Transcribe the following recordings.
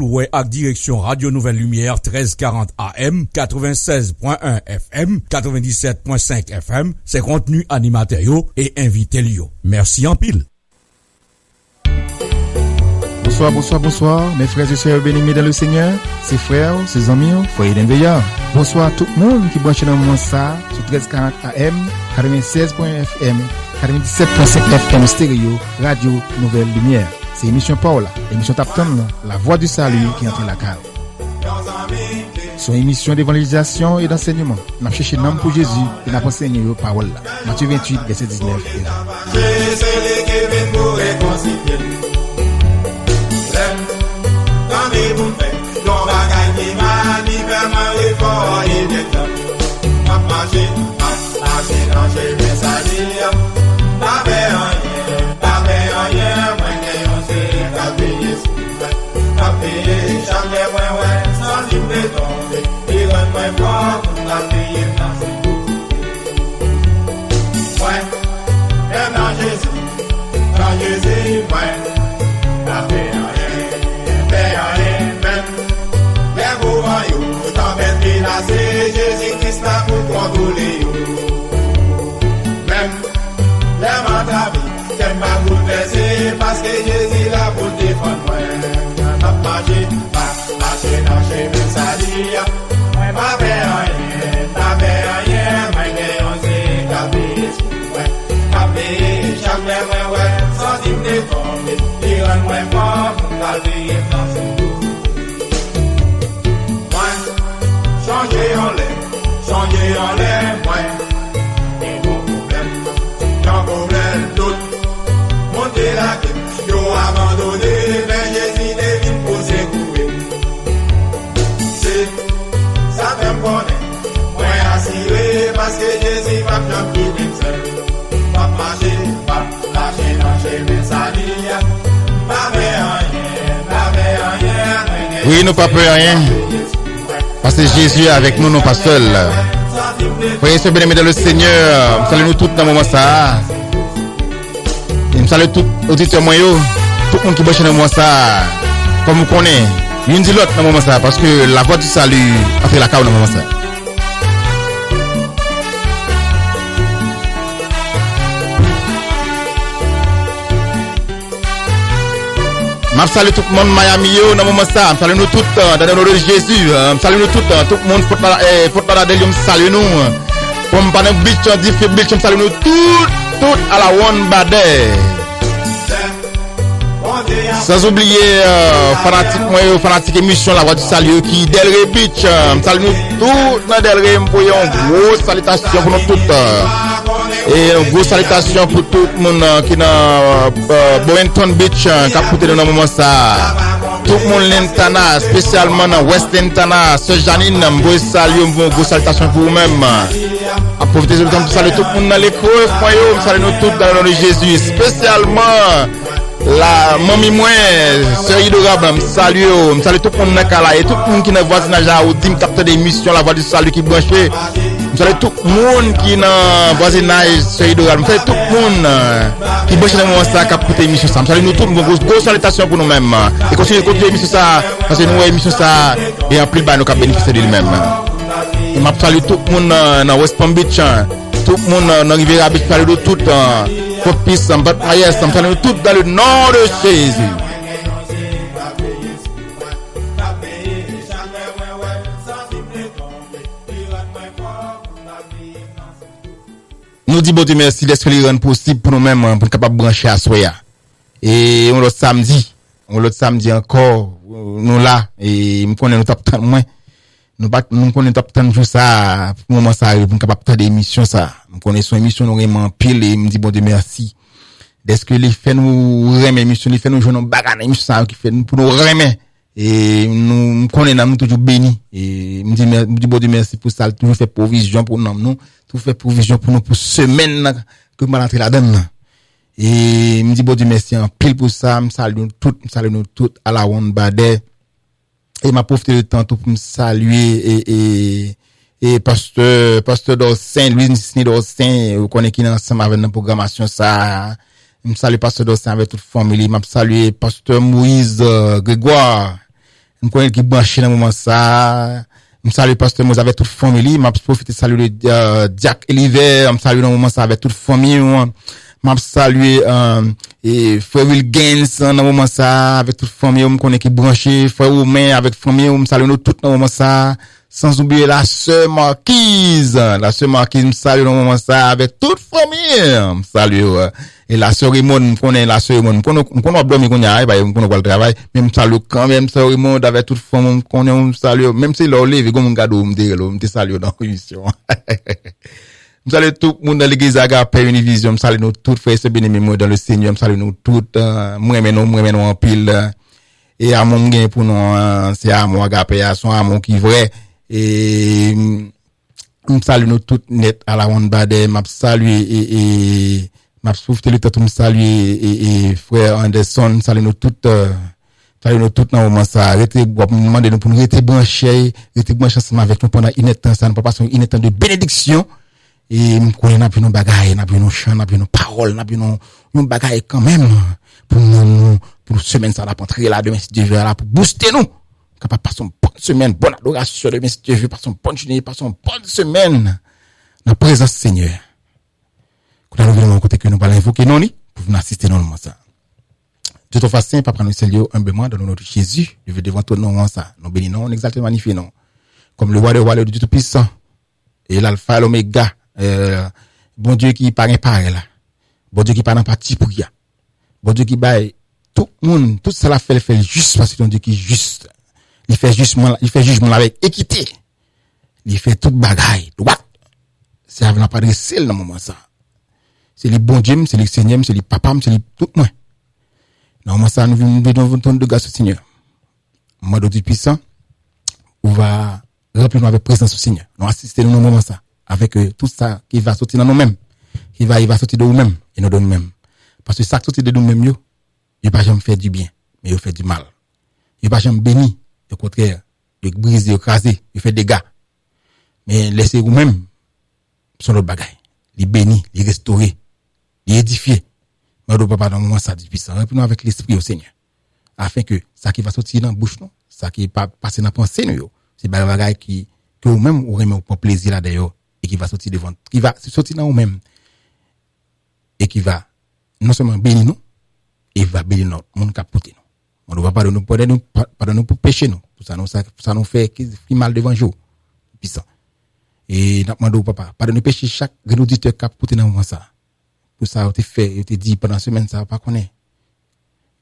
Ouais, avec direction Radio Nouvelle Lumière 1340 AM, 96.1 FM, 97.5 FM, c'est contenu animateur et invité Lio. Merci en pile. Bonsoir, mes frères et sœurs bénis dans le Seigneur, ses frères, ses amis, foyer d'enveillant. Bonsoir à tout le monde qui branche dans le moment ça, sur 1340 AM, 96.1 FM, 97.5 FM stéréo, Radio Nouvelle Lumière. C'est émission Paola, émission Tapton, la voix du salut qui entre la cave. Son émission d'évangélisation et d'enseignement. N'a cherché nom pour Jésus et n'a enseigné aux paroles. Matthieu 28, verset 19. Jésus-Christ là pour contrôler même les mandavis qu'elle m'a bouleversé parce que Jésus là pour défendre moi m'a marché dans chez mes salia moi pas rien mais on s'est capé chaque ouais sans dire de tomber il rend moi fort pour garder dans ce changer en l'air, ouais. Et mon problème, tout. Monter la quête, yo abandonné, mais Jésus devine pour secouer. C'est, ça me connaît, moi assuré, parce que Jésus va bien quitter seul. Pas marcher dans chez mes salia. Pas rien. Oui, nous pas peur rien. Parce que Jésus est avec nous, non pas seul. Voyez ce bien-aimé dans le Seigneur. Salut nous tous dans le moment ça. Et nous saluons tous auditeurs moyens, tout le monde qui bouge dans le moment ça. Comme vous connaissez, l'une dit l'autre dans le moment ça. Parce que la voix du salut a fait la cause dans le moment ça. Je salue tout le monde Miami dans le moment ça. Je salue nous tous dans le nom de Jésus. Je salue nous tous, tout le monde faut pas la salue nous. Comme pas de bitch, je salue nous tous à la one bade. Sans oublier fanatique émission la voix du salut qui Delray Beach. Je salue nous tous dans Delray pour une grosse salutation pour nous tous. Et une grosse salutation pour tout le monde qui est dans Boynton Beach, qui a écouté dans le moment ça. Tout le monde l'Intana, spécialement dans West Intana, Sœur Janine, je salue, une grosse salutation pour vous-même. À profiter de temps pour saluer tout le monde dans les creux, je salue nous tous dans le nom de Jésus, spécialement la mamie moi, Sœur Idorab, je salue tout le monde dans Kala et tout le monde qui est dans le voisinage ou dit me capter des missions, la voix du salut qui branche. Je salue tout le monde qui est dans le voisinage, Sœur Idorab, je salue tout le monde qui branche dans le moment ça, qui a écouté l'émission ça. Je salue nous tous, une grosse salutation pour nous-mêmes. Et continuez l'émission ça, parce que nous, l'émission ça, et en plus, nous avons bénéficié de lui-même. Et je salue tout le monde dans West Palm Beach, tout le monde dans Riviera Beach, je salue tout le monde. Popis, je salue tout dans le nom de Jésus. Nous disons bon Dieu merci d'être le rend possible pour nous-mêmes pour être capable de brancher à Soya. Et on l'autre samedi encore nous là et nous connaissons nous top moins nous connaissons top 10 jours ça pour moment ça arrive pour capable faire des émissions ça. Nous connaissons émission nous vraiment pile et me dit bon Dieu merci. Est-ce que les fait nous remet émission les fait nous joindre bagane émission ça qui fait pour nous remet et nous connaissons nous toujours béni et me dit bon Dieu merci pour ça toujours fait provision pour nous tout fait provision pour nous pour semaine que nous rentrer là-dedans. Et me dit bon Dieu merci en pile pour ça, me salue nous toutes à la one bade. Et m'a profité de temps pour me saluer et pasteur Dorsin, Louis Nisni Dorsin, vous connaissez qui est ensemble avec la programmation ça. Me salue pasteur Dorsin avec toute famille, m'a salué pasteur Moïse Grégoire. me connaît qui branché dans moment ça. Me salue pasteur Moïse avec toute famille, m'a profité saluer Diac Eliver, me salue dans moment ça avec toute famille, m'a salué et frère Will Gaines dans moment ça avec toute famille, me connaît qui branché, frère Romain avec famille, me salue nous tout dans moment ça. Sans oublier la sœur Marquise me salue dans moment ça avec toute famille, me salue et la sœur Raymond me connaît la sœur Raymond me connaît dormir qu'on y a me connaît le travail mais me salue quand même sœur Raymond avec toute famille me connaît me salue même si leur lever comme gado me salue dans l'émission me salue tout le monde dans l'église Agape Univision me salue nous toutes frères et bien-aimés dans le Seigneur me salue nous toutes moi même en pile et à mon gain pour nous c'est à moi Agape à son amour qui vrai et me salue nous toutes net à la ronde bade m'a saluer et m'a soufflé le temps me saluer et frère Anderson salut nous toutes dans moment ça arrêtez demander nous pour nous rester branchés ensemble avec nous pendant une temps ça ne peut pas une temps de bénédiction et me connait n'a plus nos bagages n'a plus nos chants n'a plus nos paroles n'a plus nos bagages quand même pour nous semaine ça la rentrer là demain si Dieu veut là pour booster nous capable passer une bonne semaine, bonne adoration de Dieu veut passer une bonne journée, passer une bonne semaine dans la présence du Seigneur. Quand nous venons côté que nous allons invoquer non pour nous assister dans le moment ça. De toute façon, papa nous saluons humblement dans notre Jésus, je veux devant toi non ça. Nous bénissons, nous exaltons, magnifions non. Comme le roi de Dieu tout puissant et l'alpha et l'oméga, bon Dieu qui paraît pareil là. Bon Dieu qui parle en partie pour ya. Bon Dieu qui baille tout le monde, tout ça la fait juste parce que Dieu qui est juste. Il fait jugement avec équité. Il fait toute bagaille, droite. C'est avec la padresse dans moment ça. C'est les bons Dieu, c'est les Seigneur, c'est les papa, c'est les tout moi. Dans moment ça nous venons de grâce au Seigneur. Moi Dieu puissant, on va remplir nous avec présence au Seigneur. Nous assister dans moment ça avec tout ça qui va sortir dans nous-mêmes, il va sortir de nous-mêmes et nous de nous-mêmes. Parce que ça qui sortit de nous-mêmes yo, il pas jamais faire du bien, mais il fait du mal. Il pas jamais béni. Au contraire, il brise, il écrase, il fait des dégâts. Mais laissez vous-même, son autre bagaille. Il bénit, il restaure, il édifie. Mais on ne peut pas dans le moment ça du puissant. Remplis-nous avec l'esprit au Seigneur. Afin que ça qui va sortir dans la bouche, non, ça qui va passer dans la pensée, nous, c'est des bagailles que vous-même, vous aimez pour plaisir là d'ailleurs, et qui va sortir devant, qui va sortir dans vous-même. Et qui va, non seulement bénir nous, et va bénir notre monde qui a porté nous. On ne va pas pardonner pour pécher nous. Pour ça nous fait qui mal devant Dieu. Puissant. Et n'a demandé au papa, pardonner péché chaque auditeur qui a porté dans moment ça. Pour ça on te fait, on te dit pendant la semaine ça pas connaît.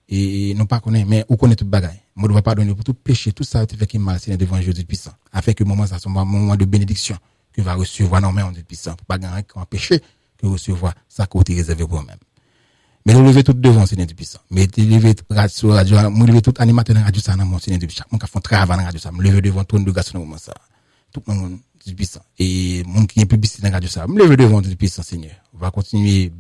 Et non pas connaît mais on connaît tout bagaille. On ne va pardonner pour tout péché, tout ça on te fait qui mal Seigneur devant Dieu puissant. Afin que moment ça soit un moment de bénédiction que va recevoir non mais on Dieu puissant. Pour pas gagner un péché que recevoir ça côté réservé pour moi-même. Mais nous lever tout devant Seigneur du puissant. Mais lever sur radio, nous lever tout animateur dans radio ça dans mon Seigneur du puissant. Mon qui font travail dans radio ça, me lever devant tout de garçon dans moment ça. Tout le monde du puissant et mon qui est publicité dans radio ça, me lever devant du puissant Seigneur. On va continuer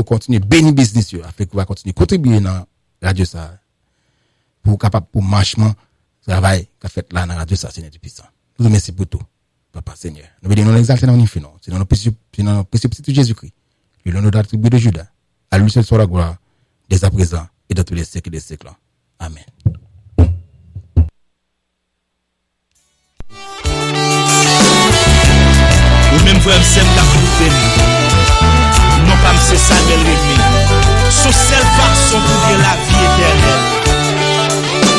continuer bénir business afin qu'on va continuer contribuer dans radio ça pour capable pour marchement travail qu'a fait là dans radio ça Seigneur du puissant. Nous remercions pour tout. Papa Seigneur. Nous venons nous exalter dans l'infini. C'est dans le précieux de Jésus-Christ. Le nom de la tribu de Judas. À lui seul soit la gloire, dès à présent et dans tous les siècles des siècles. Amen. Ou même frère Sem la coupé. Non pas c'est ça de l'ennemi. Son seul façon pour vivre la vie éternelle.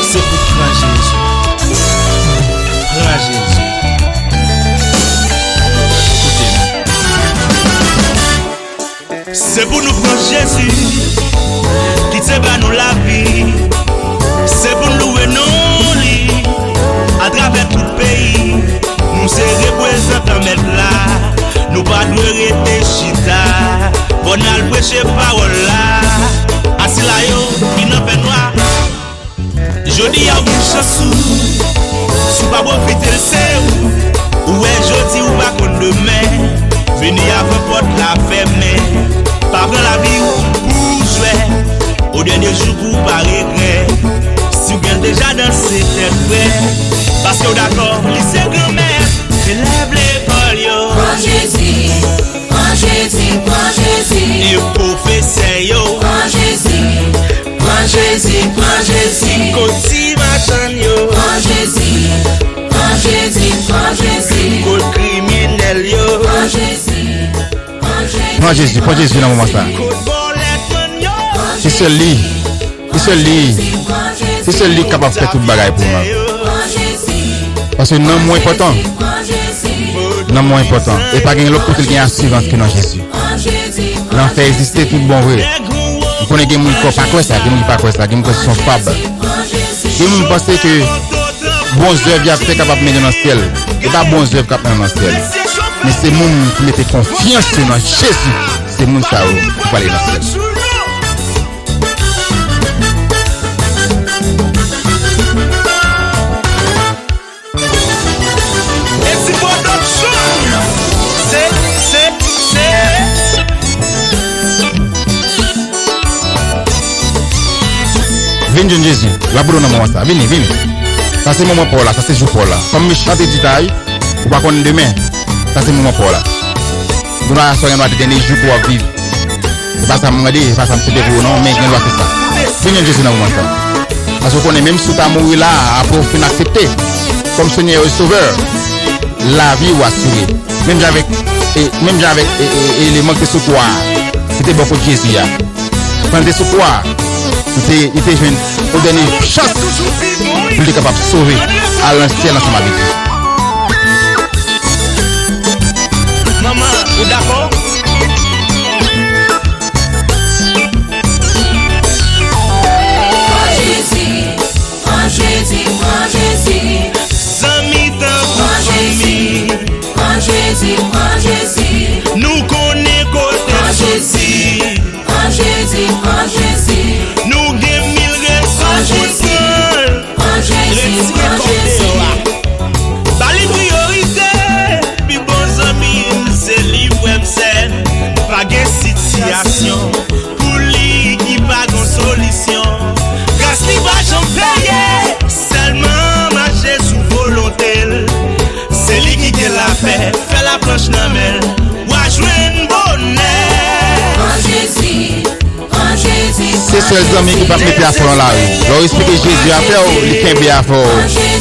C'est pour prendre Jésus. Prends Jésus. C'est pour nous prendre Jésus qui te bat nous la vie. C'est pour nous louer nos lits à travers tout le pays. Nous sommes représentants mettre là. Nous pas nous arrêter chita. Bon al prêcher parole là. Assis là yo, qui n'en fait noir. Jodi a une chansou. Sous pas profiter le c'est où est jodi ou pas contre demain. Veni avant porte la fermée. Pas prendre la vie pour jouer. Au dernier jour pour pas regret. Si vous bien déjà dansé très près. Parce que d'accord, lycée grand-mère. Élève l'école yo. Prends Jésus, prends Jésus, prends Jésus. Et professeur yo. Prends Jésus, prends Prends Jésus, prends Jésus. Côté machin yo. Prends Jésus, prends Jésus, prends Jésus. Côté criminel yo. Prends Jésus, prends Jésus. Prends Jésus, prends Jésus dans le moment ça. Côté bolette yo. C'est seul lui. C'est seul lui. C'est seul lui capable de faire tout le bagage pour moi. Parce que non moins important. Non moins important. Et pas gagner l'autre côté qui est assurance que non Jésus. L'enfer existe tout bon vrai. Vous connaissez des gens qui pas quoi ça, des gens qui pas quoi ça, des gens qui sont fables. Des gens qui pensent que bons œuvres y a capable de mettre dans le ciel. Et pas bons œuvres capable de mettre dans le ciel. Mais c'est les gens qui mettent confiance dans Jésus. C'est les gens qui vont aller dans le ciel. Viens Jésus, la boule dans moment ça. Venez. Ça c'est moment pour là, ça c'est jour pour là. Comme je chante des détails, ou pas qu'on demain. Ça c'est moment pour là. Nous allons faire un dernier jour pour vivre. C'est pas ça me dit, c'est pas ça me fait pour non, mais on doit faire ça. Viens Jésus dans moment ça. Parce qu'on est même sous ta mourir là, après on accepter comme Seigneur et Sauveur. La vie ou assurée. Même avec les manques de secours. C'était beaucoup de Jésus. Quand des secours. Il était jeune, au dernier chance pour être capable de sauver à l'ancien ensemble avec lui. Maman, vous d'accord? Prends Jésus, prends Jésus, prends Jésus. Zami Prends Jésus, prends Jésus, prends Jésus. nous connaissons côté Jésus. Prends Jésus, prends Jésus. Nous avons 1000 raisons Prends Jésus, prends Jésus. Pas les priorités, puis bons amis, c'est libre c'est pas de situation pour lui qui pas de solution. Gas li va j'en payer, seulement marcher sous volonté. C'est lui qui te la paix, fait la planche dans mer, ou à jouer une bonne. Prends Jésus, prends Jésus. C'est seuls amis qui peuvent mettre à fond dans la rue. Leur expliquer Jésus à faire, les quimber à faire,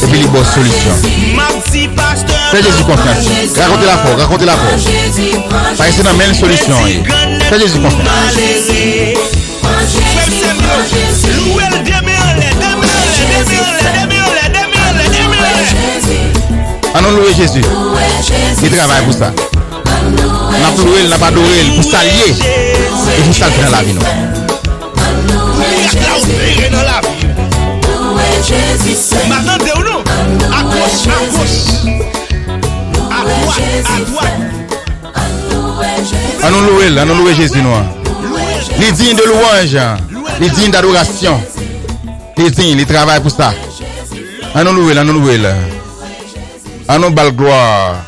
et puis les bonnes solutions. Fais Jésus confiance. Racontez la force. Parce que c'est la même solution. Fais Jésus confiance. Allons louer Jésus. Il travaille pour ça. On a loué, on n'a pas adoré, pour s'allier. Et pour ça, dans la vie. Maintenant, t'es où non? À gauche. À droite. Allons louer Jésus noir. Les dignes de louange, les dignes d'adoration, les dignes, les travail pour ça. Allons louer. Allons bal gloire.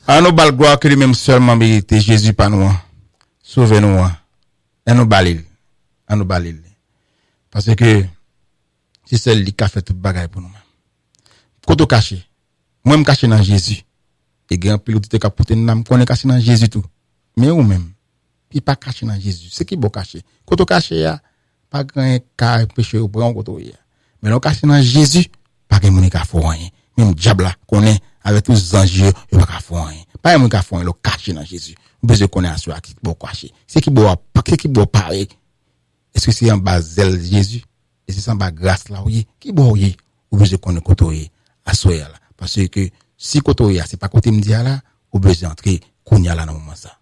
Allons bal gloire que lui-même seulement mérite. Jésus pas nous. Sauvez-nous. Allons balil. Parce que c'est celle qui a fait tout bagaille pour nous. Quand on cache, moi je cache dans Jésus. Et grand pilote qui a porté nous connaît caché dans Jésus tout. Mais ou même qui pas caché dans Jésus, c'est qui bon caché. Quand on cache pas grand cas péché au prend côté. Mais on caché dans Jésus, pas grand monde qui a fait rien. Même diable là connaît avec tous les anges, il pas faire rien. Pas monde qui a fait rien, le caché dans Jésus. On besoin connaître sur qui bon caché. C'est qui bon parler. Est-ce que c'est en bas zèle Jésus? Est-ce que c'est en bas grâce là oui? Qui bon oui? Ou besoin connaître côté à soya là parce que si côté c'est pas côté me dire là, ou besoin entrer kounya là dans moment ça.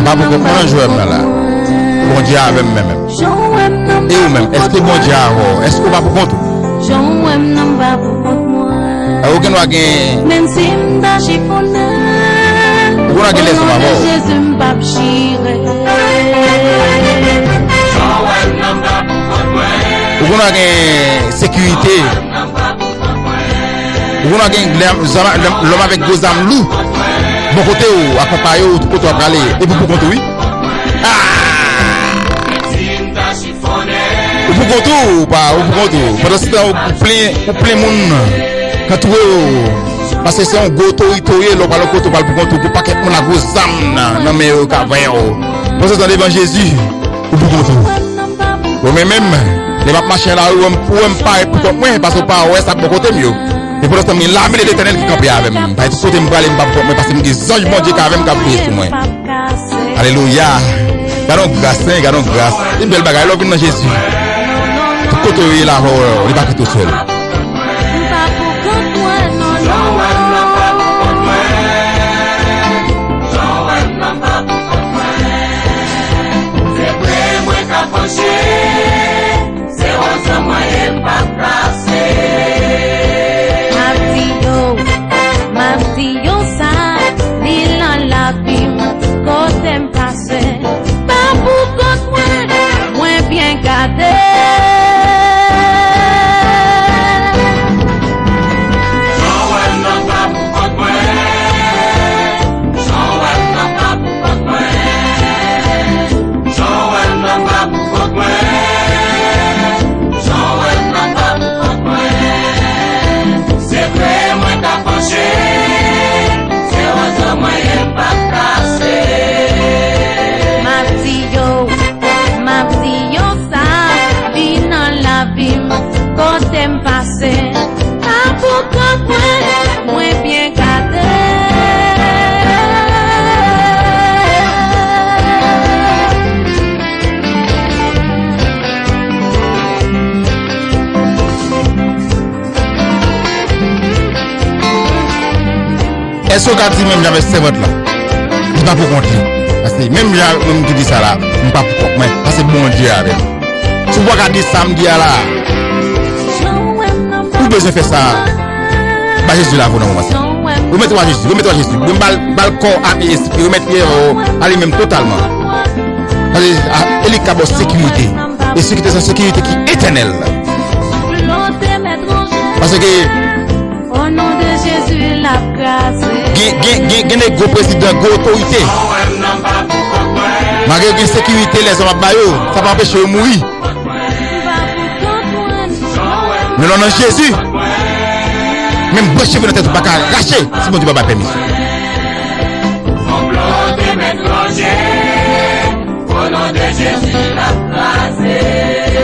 Pas pour qu'on joue là. Bon Dieu avec même. Et ou même, est-ce que bon Dieu a est-ce qu'on va pour compte? Aucun va gagner. Même si m'dachi connaît. On va gagner ça va. Jésus m'pa chire. On va gagner sécurité. On va gagner l'homme avec deux âmes loups. bon côté ou accompagner ou tout côté aller et pour compte oui. Ou pour compte ou pas ou pour compte pendant ce temps ou plein monde quand tu parce que c'est un gros territoire là par le côté pour compte pour pas que mon la grosse âme non mais au caverne parce que dans l'évangile Jésus ou pour compte ou même les map machin là ou même pas pour moi parce que pas ouais ça bon côté mieux. Et pour l'instant, l'armée de l'Éternel qui campait avec moi. Pas tout côté me parler me parce que des anges bon Dieu qui avec moi qui sur moi. Alléluia. Gardons grâce. Une belle bagaille là dans Jésus. Tout côté là on est pas tout seul. Est-ce que quand même j'avais ce vote là, je pas pour compter. Parce que même qui dit ça là, je pas pour compter. Parce que bon Dieu avec. Tu vois quand dit samedi là, vous besoin faire ça. Bah Jésus là pour nous ça. Vous mettez Jésus, vous bal corps âme et esprit, vous mettez aller même totalement. Parce que il y a sécurité. Et sécurité c'est sécurité qui est éternelle. Parce que au nom de Jésus la grâce. Gagner gros président, gros autorité. Malgré la sécurité, les hommes à ça va empêcher de mourir. Mais non, Jésus, même boucher vous n'êtes pas arraché si mon Dieu n'a pas permis. Au nom de Jésus la grâce.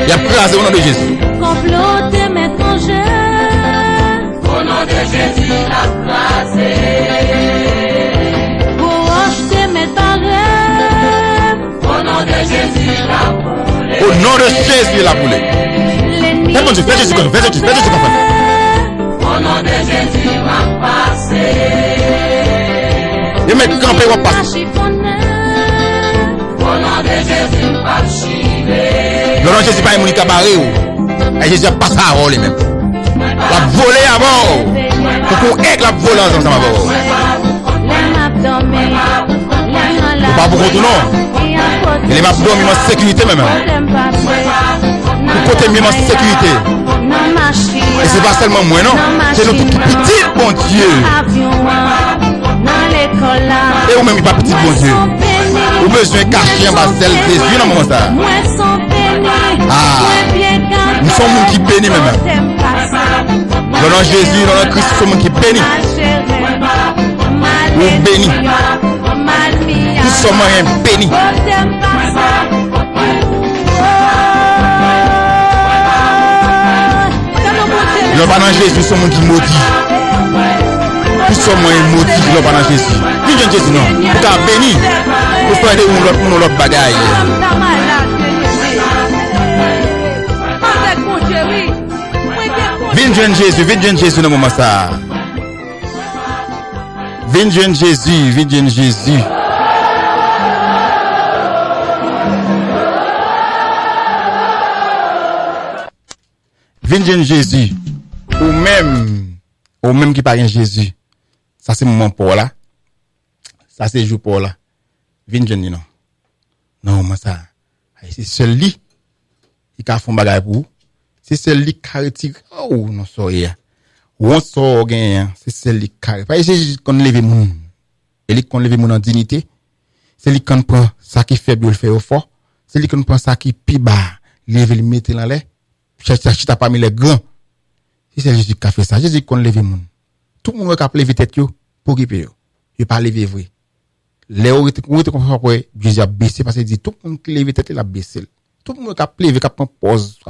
Il y a crasé au nom de Jésus. Comploter m'étranger. Au nom de Jésus la grâce. Pour acheter mes barres. Au nom de Jésus la boule. Au nom de Jésus la boule. Fais mon Dieu, fais Jésus comme fais Jésus comme au nom de Jésus va passer. Et mettre camper va passer. Au nom de Jésus va chiver. Le nom de Jésus pas un cabaret ou. Et Jésus a passé à rôle même. La voler avant. Pour qu'on aigle la voler ensemble avant. Faut pas beaucoup tout non. Il est ma dormi en sécurité même. Pour côté même en sécurité. Et c'est pas seulement moi non. C'est nous tout petit bon Dieu. Et vous même il pas petit bon Dieu. Vous besoin cacher en bas celle des yeux dans moment ça. Ah. Nous sommes qui bénis même. Dans le nom de Jésus, dans le Christ, nous sommes qui bénis. Nous bénis. Nous sommes bénis. Dans le nom de Jésus, nous sommes qui maudits. Nous sommes maudits dans le nom de Jésus. Viens de Jésus, non. Vous êtes bénis. Vous pouvez aider l'autre bagaille. Viens de Jésus dans le moment ça. Viens de Jésus. Viens de Jésus. Ou même qui parle de Jésus. Ça c'est moment pour là. Ça c'est jour pour là. Viens de non. Non, moi ça. C'est seul lit. Il a fait un bagage pour vous. C'est celui qui a retiré. Oh, non, sorry. On sort gain, c'est celui qui a. Pas essayer qu'on lève moun. Et lui qu'on lever mon en dignité. C'est lui qu'on prend ça qui faible, le fait au fort. C'est lui qu'on prend ça qui pi bas, lever le mettre dans l'air. Chita parmi les grands. Si c'est Jésus qui a fait ça, Jésus qu'on lever mon. Tout le monde qui a levé tête yo pour occuper yo. Il pas lever vrai. Les où était comme ça quoi, Jésus a baissé parce qu'il dit tout le monde qui levé tête il a baissé. Tout le monde qui a levé qui a prend pause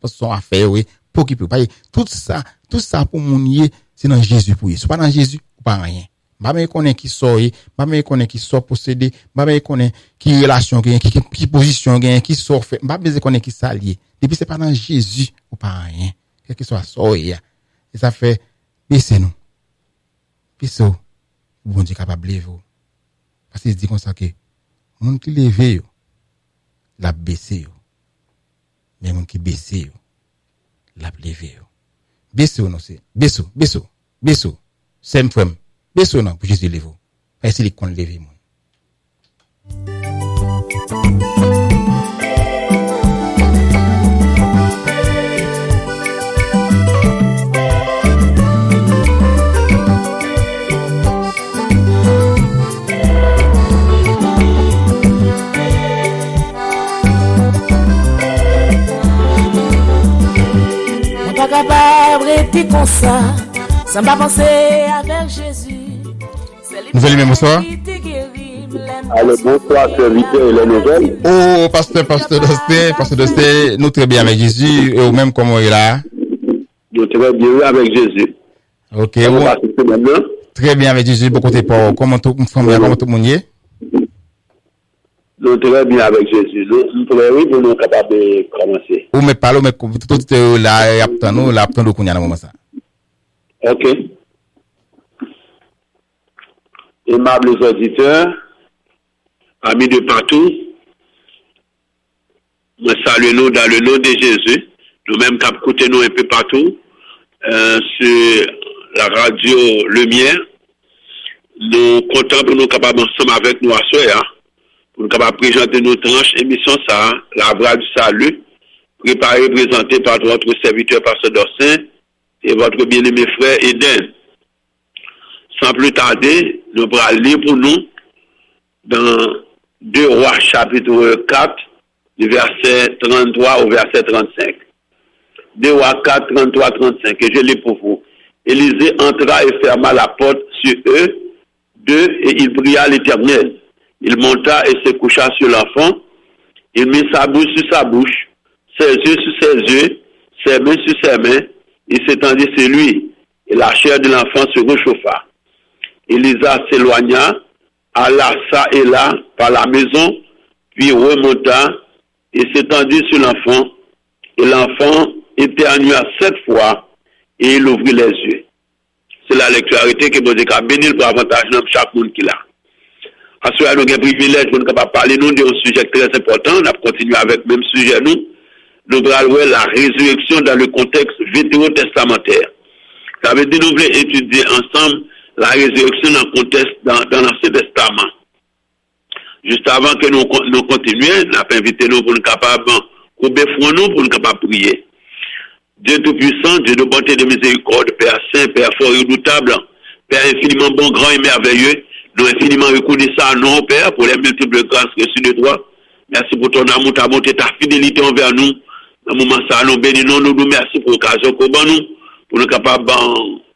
son affaire oui pour occuper. Tout ça pour mon c'est dans Jésus pour y. C'est pas dans Jésus pas rien. Pas même connaît qui sort, pas même connaît qui sort possédé, pas même connaît qui relation gagne, qui position gagne, qui sort fait, pas même connaît qui s'allier. Depuis c'est pas dans Jésus ou pas rien. Quel que soit sort et ça fait baisser nous. Puis ça bon Dieu capable lever. Parce qu'il dit comme ça que monde qui lever la baisser mais monde qui baisser la lever. Baisser non c'est baisser. C'est frère. Beso non pour Jésus lever. Est-ce qu'il compte lever mon. On pas capable rester comme ça, sans pas penser avec Jésus. Nouvelle même bonsoir. Allez, bonsoir, serviteur et les nouvelles. Oh, pasteur Dosté, nous très bien avec Jésus, et même comment il est là? Nous très bien avec Jésus. Ok, très bien avec Jésus, beaucoup de pas. Comment tout le monde y est? Nous très bien avec Jésus. Nous très bien pour nous capables de commencer. Ou me parle, mais tout là, il y a tant de qu'on y a dans moment ça. Ok. Aimables auditeurs, amis de partout, nous saluons dans le nom de Jésus, nous-mêmes qui écoutons nous un peu partout, sur la radio Lumière. Nous comptons pour nous capables ensemble avec nous à soir, pour nous capables présenter nos tranches émission ça, la voix du salut, préparée, présentée par votre serviteur Pasteur Dorsin et votre bien-aimé frère Eden. Sans plus tarder, nous allons lire pour nous dans 2 Rois chapitre 4, du verset 33 au verset 35. 2 Rois 4, 33, 35, et je lis pour vous. Élisée entra et ferma la porte sur eux deux, et il pria l'Éternel. Il monta et se coucha sur l'enfant. Il mit sa bouche sur sa bouche, ses yeux sur ses yeux, ses mains sur ses mains. Il s'étendit sur lui, et la chair de l'enfant se réchauffa. Élisa s'éloigna, alla ça et là par la maison, puis remonta et s'étendit sur l'enfant. Et l'enfant éternua 7 fois et il ouvrit les yeux. C'est la lecture arrêtée que vous avez béni pour avantage dans chaque monde qui l'a. À ce moment-là, nous avons un privilège pour nous parler d'un sujet très important. On a continué avec le même sujet. Nous allons voir la résurrection dans le contexte vétérotestamentaire. Ça veut dire que nous voulons étudier ensemble la résurrection dans le contexte dans l'Ancien Testament. Juste avant que nous continuions, nous avons invité nous pour nous capables couper front nous pour nous capables prier. Dieu Tout-Puissant, Dieu de bonté et de miséricorde, Père Saint, Père fort et redoutable, Père infiniment bon, grand et merveilleux, nous infiniment reconnaissants à nous, Père, pour les multiples grâces reçues de toi. Merci pour ton amour, ta bonté, ta fidélité envers nous. Dans le moment ça, nous bénissons, nous merci pour l'occasion qu'on nous, pour nous capables de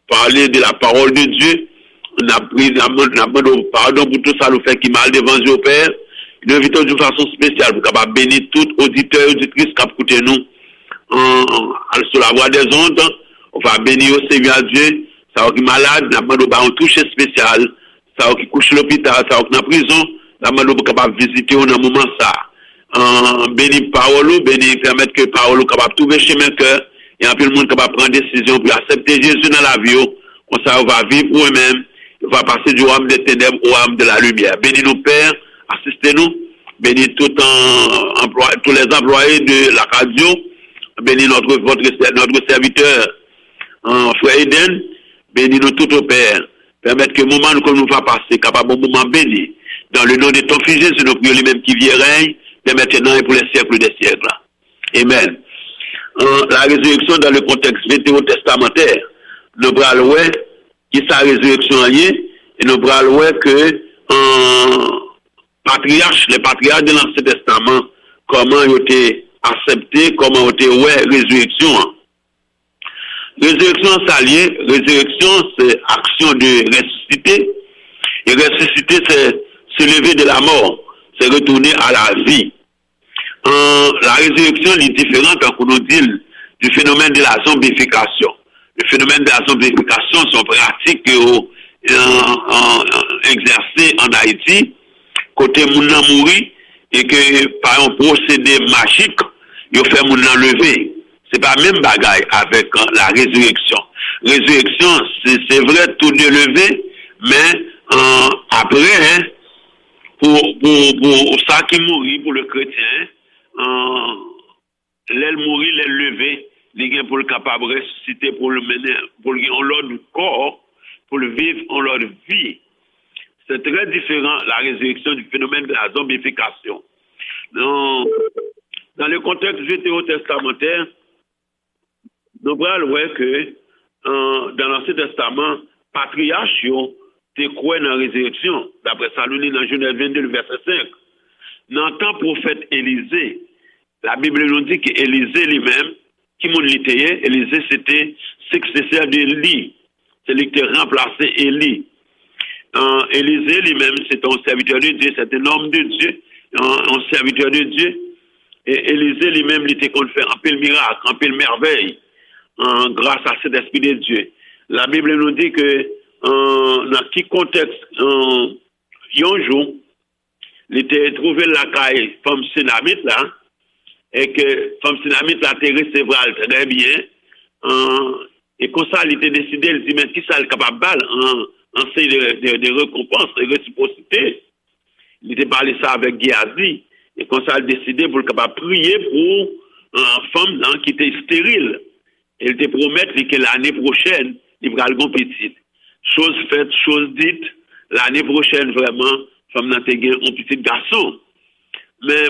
parler de la parole de Dieu. On a pris pardon pour tout ça, nous fait qui mal devant Dieu, Père. Nous invitons d'une façon spéciale pour capable bénir tout auditeur et auditrice qui a écouté nous sur la voie des ondes. On va bénir au Seigneur Dieu. Ça qui est malade, nous avons un touche spécial. Ça qui couche l'hôpital, ça qui est en prison, nous avons capable visiter au moment ça. Bénir parole, bénir permettre que parole capable trouver chemin cœur et un peu le monde capable prendre décision pour accepter Jésus dans la vie. Comme ça, on va vivre pour eux-mêmes. On va passer du royaume des ténèbres au royaume de la lumière. Bénis nos pères, assistez-nous. Bénis tous les employés de la radio. Bénis notre serviteur, frère Eden. Bénis-nous tous au Père. Permettre que le moment que nous va passer, capable un moment béni. Dans le nom de ton Fils Jésus, nous prions lui-même qui vit et règne, dès maintenant et pour les siècles des siècles. Amen. La résurrection dans le contexte vétérotestamentaire, nous parlons qui sa résurrection est, et nous allons voir que les patriarches de l'Ancien Testament, comment ils ont été acceptés, comment ils ont été résurrection. Résurrection, ça lié. Résurrection, c'est action de ressusciter. Et ressusciter, c'est se lever de la mort. C'est retourner à la vie. La résurrection est différente, on nous dit, du phénomène de la zombification. Le phénomène de la zombification sont pratiques exercées en Haïti, côté moun nan mouri, et que par un procédé magique, ils fait moun nan lever. C'est pas même bagaille avec la résurrection. Résurrection, c'est vrai tout de lever, mais après, pour ça qui mourit, pour le chrétien, l'aile mourir, l'aile lever, il est pour le capable de ressusciter, pour le mener, pour le en l'ordre corps, pour le vivre en l'ordre vie. C'est très différent la résurrection du phénomène de la zombification. Dans le contexte vétérotestamentaire, nous voyons que dans l'Ancien Testament, patriarches te croient dans la résurrection. D'après ça, nous lisons dans Genèse 22, le verset 5. Dans le temps prophète Élisée, la Bible nous dit qu'Élisée lui-même, qui m'a l'ité, Élisée c'était successeur d'Élie. C'est lui qui a remplacé Élie. Élisée lui-même, c'est un serviteur de Dieu, c'est un homme de Dieu, un serviteur de Dieu. Et Élisée lui-même, il était qu'on fait un peu le miracle, un peu le merveille, grâce à cet esprit de Dieu. La Bible nous dit que dans quel contexte, un jour, il était trouvé la caille femme Sénamite là, et que femme Sénamite l'a recevoir très bien, et comme ça, il était décidé, il dit, mais qui ça est capable en signe de récompense, de réciprocité. Il était parlé ça avec Géasi, et comme ça, il a décidé pour le capable prier pour une femme qui était stérile. Il te promettre que l'année prochaine, il va avoir petite. Chose faite, chose dite, l'année prochaine, vraiment, femme n'a pas un petit garçon. Mais,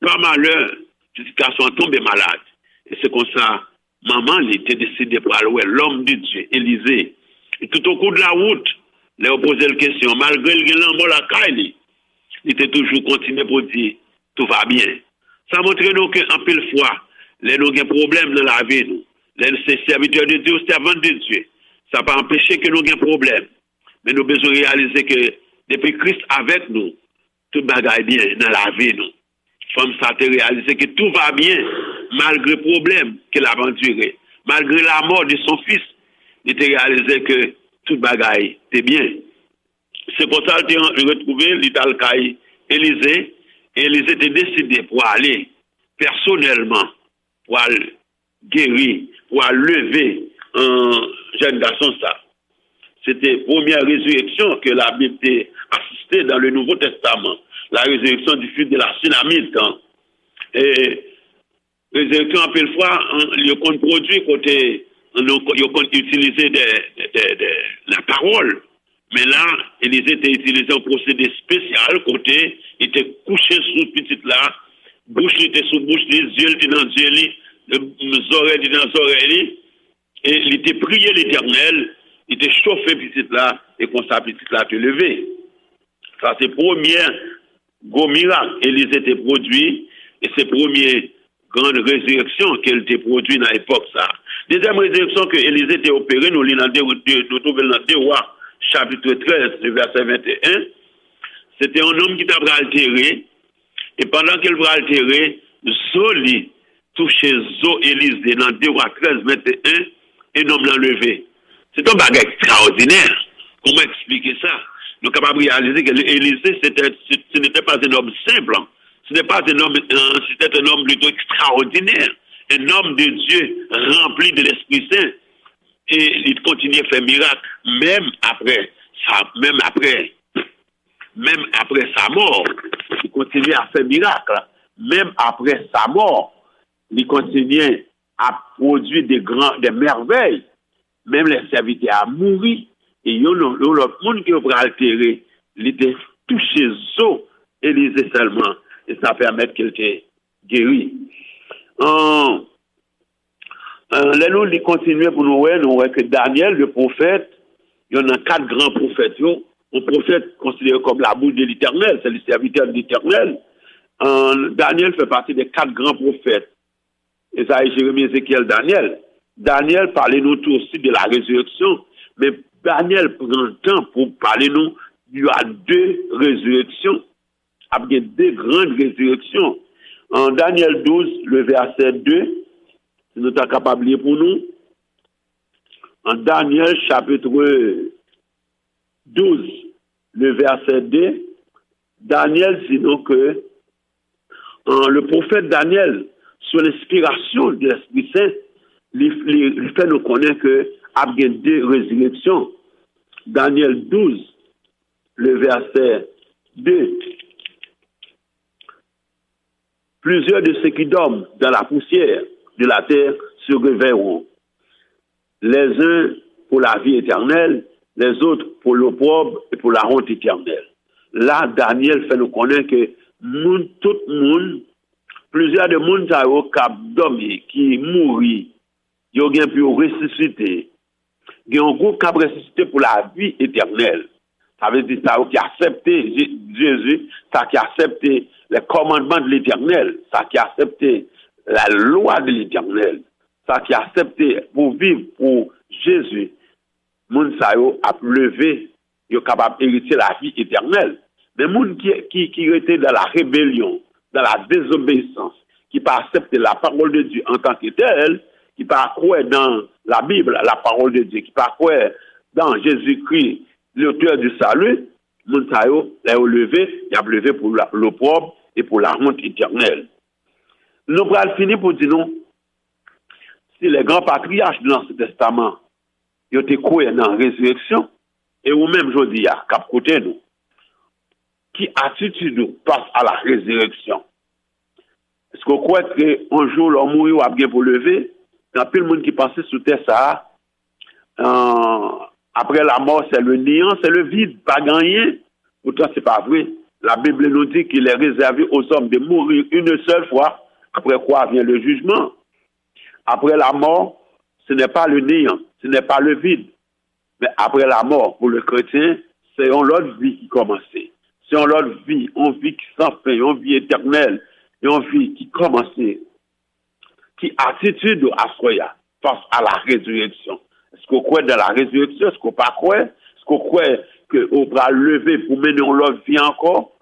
par malheur, le petit garçon est tombé malade. Et c'est comme ça, maman, il était décidé pour aller l'homme de Dieu, Élisée. Et tout au cours de la route, il a posé la question, malgré le l'envol à Kaili, il était toujours continué pour dire, tout va bien. Ça montre nous qu'en pile fois, les nous avons des problèmes dans la vie, nous. Les serviteurs de Dieu, c'est avant de Dieu. Ça n'a pas empêché que nous ayons des problèmes. Mais nous devons réaliser que depuis Christ avec nous, tout bagaille bien dans la vie, nous. Comme ça, tu réaliser que tout va bien, malgré les problèmes qu'il a endurés. Malgré la mort de son fils, il a réalisé que tout bagaille était bien. C'est pour ça qu'il a retrouvé l'Italcaï Élisée. Et Élisée était décidé pour aller personnellement, pour aller guérir, pour aller lever un jeune garçon ça. C'était la première résurrection que la Bible a assistée dans le Nouveau Testament. La résurrection du fils de la Sunamite. Et résurrection, en peu fois, il y a produit côté, il y a utilisé la parole. Mais là, Élisée était utilisé un procédé spécial côté, il était couché sous petite là, bouche était sous bouche, les yeux étaient dans les yeux, les oreilles étaient dans les oreilles, et il était prié l'Éternel, il était chauffé petite là, et comme ça petite là te lever. Ça c'est premier gros miracle, Élisée était produit, et c'est premier grande résurrection qu'elle était produit dans l'époque ça. Deuxième résurrection que Élisée était opéré, nous lisons dans 2 Rois, chapitre 13, le verset 21, c'était un homme qui t'a altéré, et pendant qu'il va altérer, Zoli touché Zo Élisée dans 2 Rois 13, 21, et l'homme l'a levé. C'est un bagage extraordinaire. Comment expliquer ça? Nous sommes capables de réaliser que Élisée, ce n'était pas un homme simple. Ce n'était pas un homme, c'était un homme plutôt extraordinaire. Un homme de Dieu rempli de l'Esprit Saint. Et il continue à faire miracle, même après sa mort. Il continue à faire miracle. Même après sa mort, il continue à produire des merveilles. Même les serviteurs à mourir. Et il y a l'autre monde qui va altérer. Il était touché Zo, Élisée seulement. Et ça permet qu'il était guéri. Là, nous continuons pour nous voir que Daniel, le prophète, il y en a 4 grands prophètes. un prophète considéré comme la bouche de l'Éternel, c'est le serviteur de l'Éternel. Daniel fait partie des 4 grands prophètes. Esaïe, Jérémie, Ézéchiel, Daniel. Daniel parlait nous tout aussi de la résurrection, mais Daniel prend le temps pour parler nous, il y a 2 résurrections, après 2 grandes résurrections. En Daniel 12, le verset 2, si nous sommes capables de lire pour nous, en Daniel chapitre 12, le verset 2, Daniel dit donc que le prophète Daniel, sous l'inspiration de l'Esprit Saint, il fait nous connaître que il y a 2 résurrections. Daniel 12, le verset 2. Plusieurs de ceux qui dorment dans la poussière de la terre se réveilleront. Les uns pour la vie éternelle, les autres pour l'opprobre et pour la honte éternelle. Là, Daniel fait nous connaître que tout le monde, plusieurs de monde qui dormi, qui mourit, ils ont pu ressusciter. Il y a un groupe qui a ressuscité pour la vie éternelle. Ça veut dire ça qui a accepté Jésus, ça qui a accepté les commandements de l'Éternel, ça qui a accepté la loi de l'Éternel, ça qui a accepté pour vivre pour Jésus. Moun sa yo a levé, yo capable d'hériter la vie éternelle. Mais moun qui était dans la rébellion, dans la désobéissance, qui pas accepter la parole de Dieu en tant que telle, qui pas croire dans la Bible, la parole de Dieu, qui pas croire dans Jésus-Christ, l'auteur du salut, moun sa yo l'a levé, il a levé pour l'opprobre et pour la honte éternelle. Nous allons finir pour dire non, si les grands patriarches de l'Ancien Testament ils ont croyé dans la résurrection, et vous-même, je dis, à cap côté nous, qui attitude nous face à la résurrection? Est-ce qu'on croit qu'un jour, l'homme mourit ou a bien pour lever? Il y a plus de monde qui pensait sous terre ça. Après la mort, c'est le néant, c'est le vide, pas gagné. Pourtant, c'est pas vrai. La Bible nous dit qu'il est réservé aux hommes de mourir une seule fois, après quoi vient le jugement. Après la mort, ce n'est pas le néant, ce n'est pas le vide. Mais après la mort, pour le chrétien, c'est une autre vie qui commence. C'est une autre vie, une vie qui s'en fait, une vie éternelle, une vie qui commence, qui attitude à soi face à la résurrection. Est-ce qu'on croit dans la résurrection? Est-ce qu'on pas croit? Est-ce qu'on croit qu'on va lever pour mener une autre vie encore?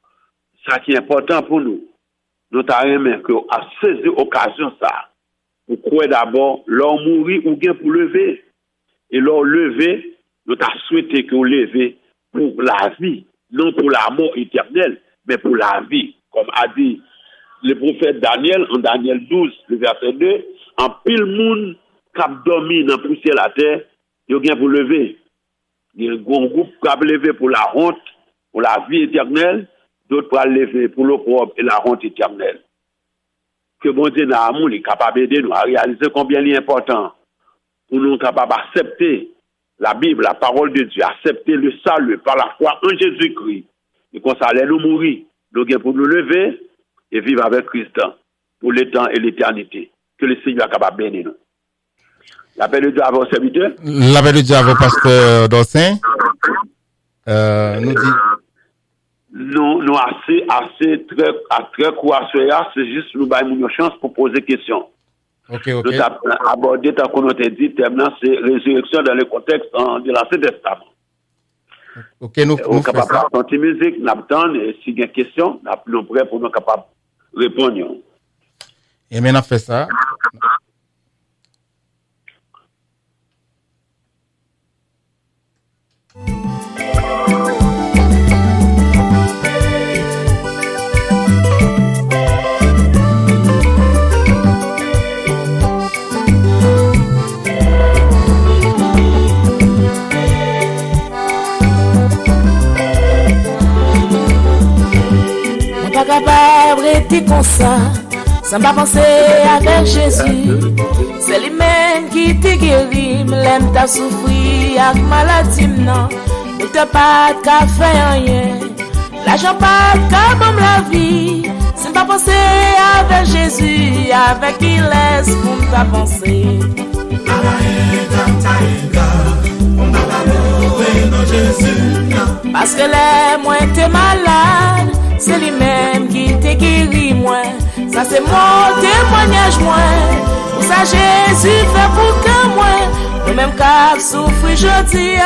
Ça qui est important pour nous. Nous avons qu'on a saisi l'occasion ça. Pour croire d'abord, l'homme mourit ou bien pour lever. Et l'homme lever, nous avons souhaité qu'on leve pour la vie, non pour la mort éternelle, mais pour la vie. Comme a dit le prophète Daniel, en Daniel 12, le verset 2, en pile monde qui a dormi dans la poussière de la terre, il y a pour lever. Il y a un groupe qui a levé pour la honte, pour la vie éternelle, d'autres pour lever pour l'opprobre et la honte éternelle. Que bon Dieu n'a amour, il est capable d'aider nous à réaliser combien il est important pour nous capables d'accepter la Bible, la parole de Dieu, accepter le salut par la foi en Jésus-Christ. Et qu'on s'allait nous mourir, nous pour nous lever et vivre avec Christ pour le temps et l'éternité. Que le Seigneur est capable de bénir nous. L'appel de Dieu à vos serviteurs. L'appel de Dieu à vos pasteurs d'Orsin. Nous dit. Nous assez très courageux, c'est juste nous avons une chance pour poser des questions. Ok. Nous avons abordé, tant qu'on a dit, c'est résurrection dans le contexte de l'Ancien Testament. Ok, nous sommes capables de chanter musique, nous attendons, et si il y a une question, nous sommes prêts pour nous capables de répondre. Et maintenant, fait ça. Capable de comme ça, sans pas penser avec Jésus. C'est lui-même qui te guérit, l'aime t'a souffri avec maladie, non. Ne t'as pas de café, rien. L'argent pas de comme la vie. Sans pas penser avec Jésus, avec qui laisse pour ta pensée. On va pas louer dans Jésus, non. Parce que les moi t'es malade, c'est lui-même qui t'est guéri moi. Ça c'est mon témoignage moi. Pour ça Jésus fait pour que moi, nous même qu'à souffrir jodi a.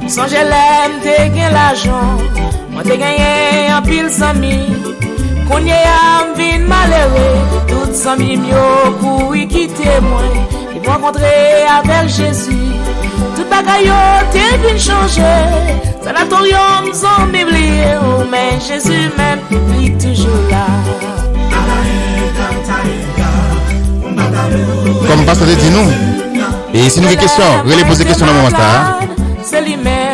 Sans je l'aime t'es gain l'argent, moi t'es gagné un pile zami. Qu'on y a vin malheureux, tout zami mio pour y quitter moi. Ils vont rencontrer avec Jésus. Tout bagaille t'es venu changer. Sanatorium sont oublié, oh, mais Jésus même il est toujours là. Comme pasteur dit nous. Et si nous avons des questions, relais poser questions dans le moment ça.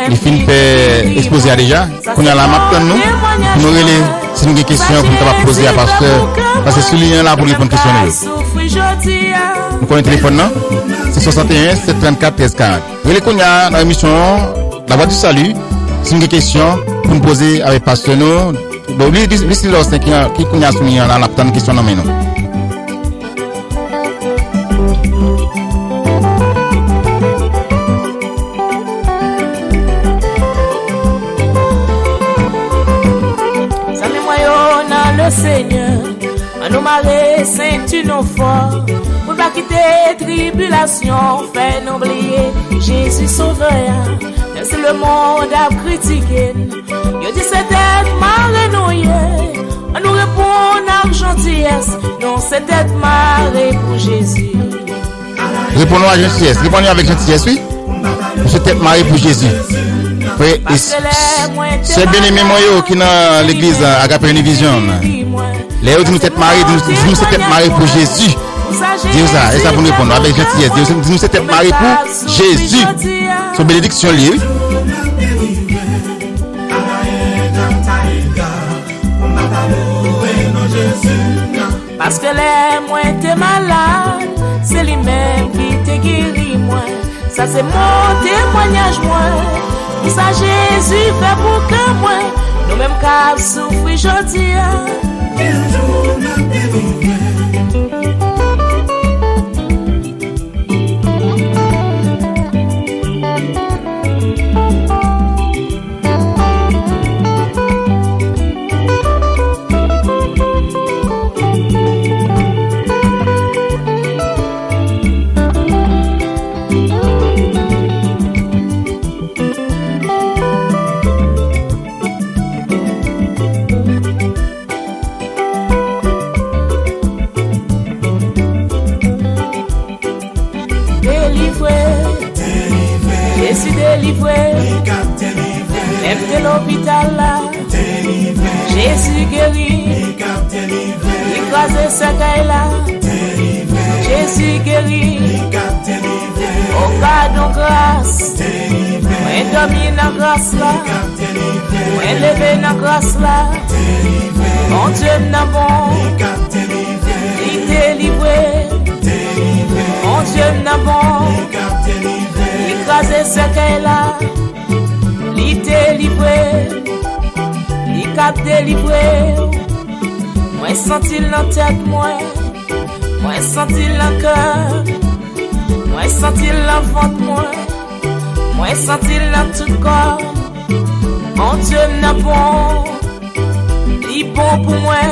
Les films peuvent exposer déjà. Qu'on a la map de nous. Nous relais si nous avons des questions pour nous capables poser à parce que celui là pour répondre questions. Nous connaissons le téléphone non? C'est 61 734 1340. Relais qu'on a dans l'émission La Voix du Salut. Si vous avez des questions pour nous poser avec pasteur nous, donc lui c'est l'autre qui connaît soumis dans la question non mais non. Ça met moi dans le Seigneur, à nous marrer ceinture nos forts, pour pas quitter tribulation, fait n'oublier Jésus sauveur. C'est le monde à critiquer. Yo dit c'est être marre nouillé. On nous répond avec gentillesse. Non, c'est être marre pour Jésus. Répondons à gentillesse. Répondons avec gentillesse, oui. C'est être marre pour Jésus. Oui, c'est bien aimé moi qui dans l'église à Agape Vision. Les autres nous être marre, nous c'est être marre pour Jésus. Dis-nous ça, et ça pour nous répondre avec gentillesse. Dis-nous c'est être marre pour Jésus. Son bénédiction liée. Parce que les moi t'es malade, c'est lui-même qui t'est guéri moi. Ça c'est mon témoignage moi. Pour ça Jésus fait pour que moi, nous même qu'à souffrir jodi a. Même de l'hôpital là, Jésus guérit, écrasé sa caille là, Jésus guérit, au pardon grâce, moi dormi dans grâce là, moi levé dans grâce là, mon Dieu n'a bon, il délivré, mon Dieu n'a bon, écrasé sa caille là. Li délivré, li cap délivré. Moi senti dans tête moi senti dans cœur, moi senti dans ventre moi senti dans tout corps. Mon Dieu n'a bon, li bon pour moi.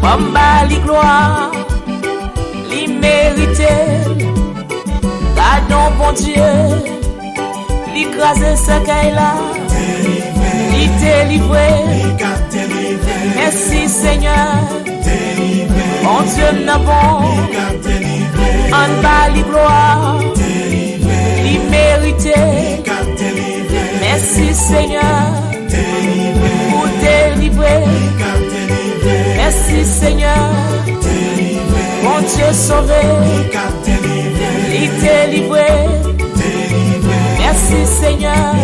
Bamba li gloire, li mérité. Gardons bon Dieu. L'écraser sa caille là, il délivré. Merci Seigneur, mon Dieu n'a bon, en bas les gloire, il mérité. Merci Seigneur, pour délivrer. Merci Seigneur, mon Dieu sauvé, il délivré. Merci Seigneur.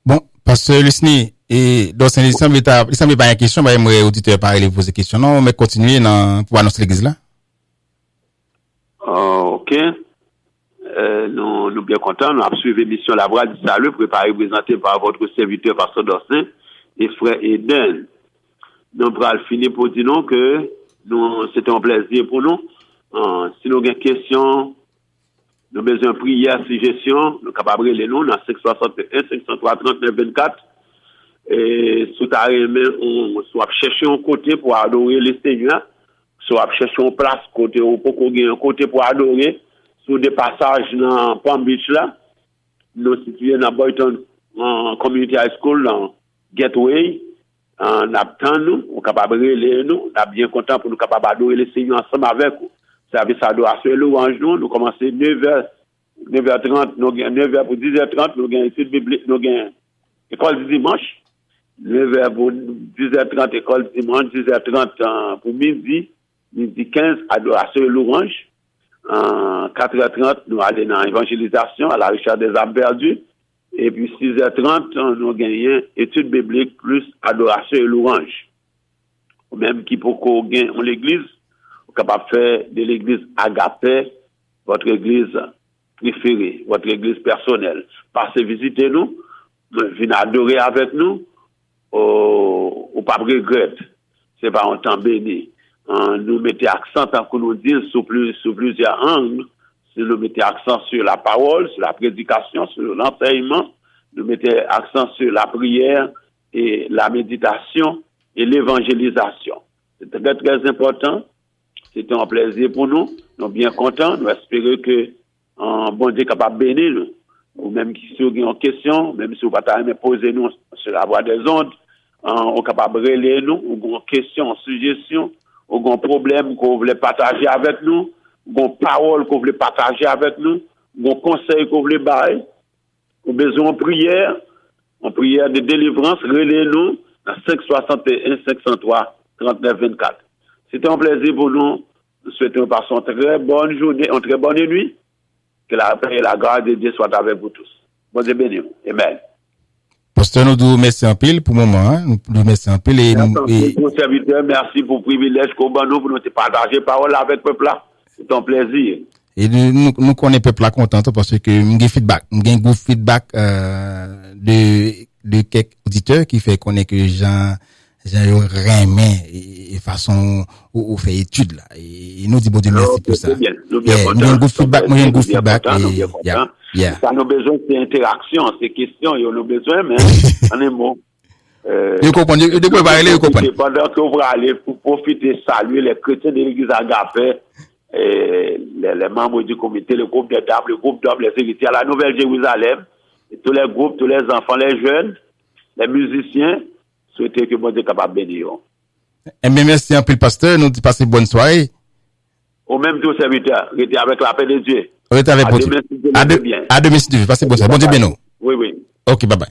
Bon, pasteur Lucini, et dans il semble pas une question, mais j'aimerais auditeur parler poser question. Non, mais continuer pour annoncer l'église là. Ok. nous bien contents, nous avons suivi l'émission La Voix du Salut, préparée et présentée par votre serviteur, Pasteur Dorsin, et frère Eden. Nous allons finir pour dire non que c'était un plaisir pour nous. Si nous avons des questions, nous avons besoin de prière, suggestion, nous sommes capables de les nous dans 561, 503, 39, 24. Et sous ta on soit chercher un côté pour adorer les seigneurs, soit chercher une place côté, un côté pour adorer. Sur des passages dans Palm Beach là, nous situés dans Boynton Community High School, dans Gateway, on attend nous, on est capable de relayer nous, on est bien content pour nous capables d'adorer les seigneurs ensemble avec vous. Service adoration et louange nous commençons 9h30, nous gagnons 9h pour 10h30, nous gagnons études bibliques, nous gagnons école du dimanche, 9h pour 10h30 école du dimanche, 10h30 pour midi 15 adoration et louange. En 4h30, nous allons dans l'évangélisation à la recherche des âmes perdues. Et puis 6h30, nous gagnons études bibliques plus adoration et louange. Ou même qui pour qu'on gagne l'église, vous êtes capable de faire de l'église agapée, votre église préférée, votre église personnelle. Passez visiter nous, venez adorer avec nous, ou pas de regret. C'est pas un temps béni. Nous mettons accent, tant que nous disons, sur plusieurs angles. Si nous mettons accent sur la parole, sur la prédication, sur l'enseignement, nous mettons accent sur la prière et la méditation et l'évangélisation. C'est très, très important. C'est un plaisir pour nous. Nous sommes bien contents. Nous espérons que bon Dieu est capable de bénir nous. Ou même si vous avez une question, même si vous ne pouvez pas poser nous sur la voie des ondes, on est capable de relayer nous, ou une question, une suggestion, ou un problème qu'on voulait partager avec nous, ou une parole qu'on voulait partager avec nous, ou un conseil qu'on voulait bailler, ou besoin de prière de délivrance, relayez-nous dans 561 503 39 24. C'était un plaisir pour nous. Nous souhaitons passer une très bonne journée, une très bonne nuit. Que la paix et la grâce de Dieu soient avec vous tous. Bon Dieu béni. Amen. Pasteur, nous vous remercions en pile pour le moment. Hein? Nous vous remercions en pile. Merci pour serviteur, merci pour le privilège qu'on a pour nous partager la parole avec le peuple là. C'est un plaisir. Et nous connaissons le peuple là content parce que nous avons feedback. Nous avons un feedback de quelques auditeurs qui fait connaître que Jean remet et façon où fait étude là. Et nous disons bon Dieu merci pour ça. Nous avons un feedback, moi j'ai un feedback. Ça nous besoin c'est interaction, c'est question, il y a nos besoins mais en un mot. Vous comprenez, vous devez parler, vous comprenez. Pendant que vous allez pour profiter saluer les chrétiens de l'église Agapé, les membres du comité, le groupe des dames, le groupe d'hommes, les héritiers à la Nouvelle-Jérusalem, et tous les groupes, tous les enfants, les jeunes, les musiciens, souhaitez que bon Dieu capable de bénir. Eh bien, merci un peu le pasteur, nous passons bonne soirée. Au même tout serviteur, restez avec la paix de Dieu. Restez avec vous. À demain si Dieu, passez bonne soirée. Bon Dieu bénisse. Oui, oui. Ok, bye bye.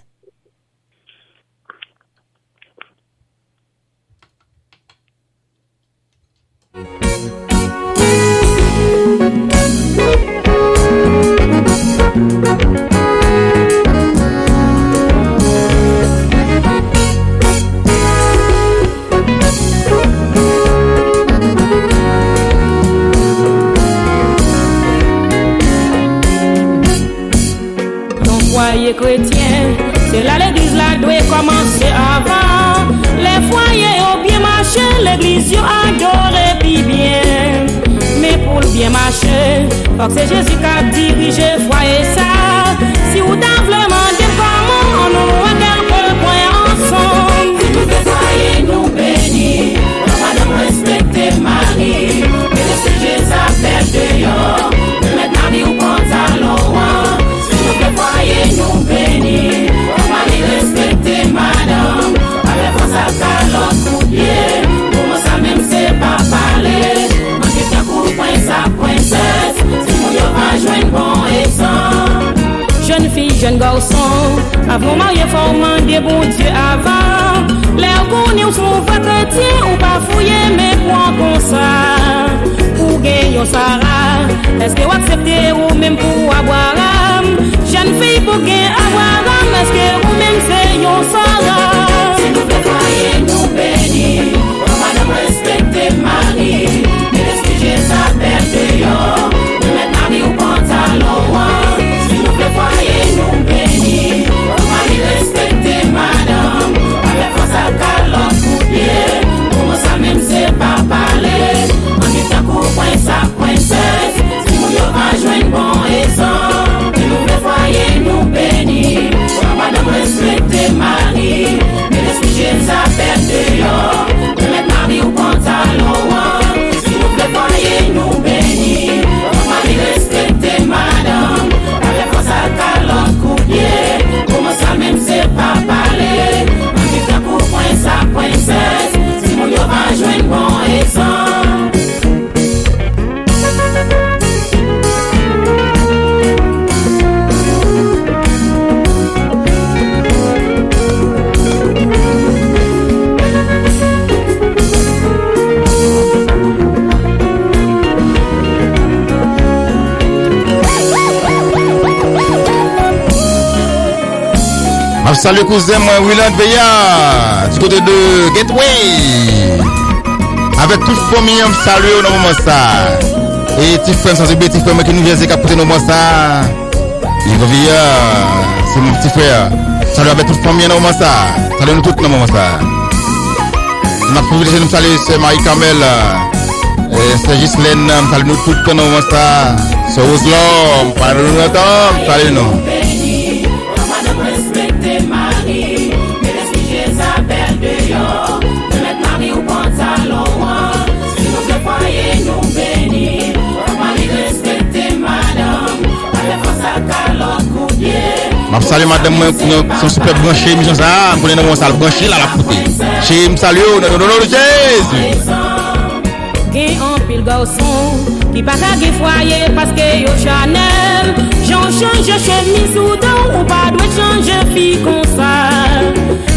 Foyer chrétien, c'est là l'église là doit commencer avant. Les foyers ont bien marché, l'église ont adoré puis bien. Mais pour le bien marcher, faut que c'est Jésus qui a dirigé foyer ça. Si vous t'en demandez comment, on nous a quelques points ensemble. Si nous fait foyer nous bénis, on va nous respecter Marie. Mais laissez Jésus appelle dehors, maintenant nous pantalons. Foyer nous bénis, on va les respecter madame. Avec force à calotte pour pied, pour moi ça même c'est pas parler. Moi qui tiens pour point sa princesse, si mon yo va joindre bon exemple. Jeune fille, jeune garçon, avant marié faut demander bon Dieu avant. Les connus sont pas chrétiens ou pas fouillés mais point comme ça. Pour gagner Sarah, est-ce que vous acceptez ou même pour avoir jeune fille pour gagner avoir est-ce que vous même c'est yon Sarah. Si nous fait foyer nous bénis, on va nous respecter Marie. Mais est-ce que Jésus appelle dehors, nous maintenant nous pantalons. Salut cousin moi Willand Veya du côté de Gateway. Avec toute famille, salut au moment ça. Et petit frère sans oublier petit frère qui nous vient capter au moment ça. Il va Veya, c'est mon petit frère. Salut avec toute famille au moment ça. Salut nous tous au moment ça. On a privilégié de nous saluer c'est Marie-Camel. C'est Gislaine, salut nous tous au moment ça. C'est Oslom, parle nous notre salut nous. Salut madame, son super branché, mission ça, on connaît dans mon salle branché là la côté. Chez me salue au nom de Jésus. Qui en pile garçon qui pas qu'à foyer parce que yo Chanel, j'en change chemise ou dans ou pas doit changer fille comme ça.